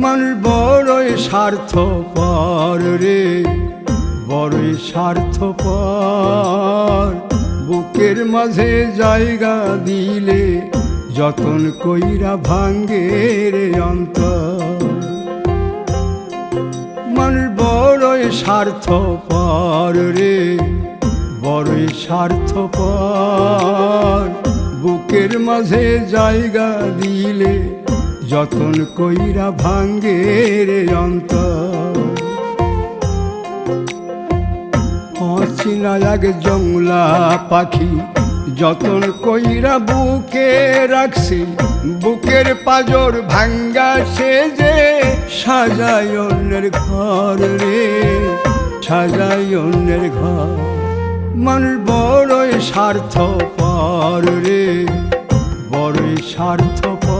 মানুষ বড়ই স্বার্থপর রে, বড়ই স্বার্থপর। বুকের মাঝে জায়গা দিলে যতন কইরা ভাঙ্গে রে অন্তর। মানুষ বড়ই স্বার্থপর রে, বড়ই স্বার্থপর। বুকের মাঝে জায়গা দিলে যতন কইরা ভাঙ্গে রে অন্তর। অচিনা এক জংলা পাখি যতন কইরা বুকে রাখছি, বুকের পাজর ভাঙ্গা সে যে সাজায় অন্যের ঘর রে, সাজায় অন্যের ঘর। মানুষ বড়ই স্বার্থপর রে, বড়ই স্বার্থপর।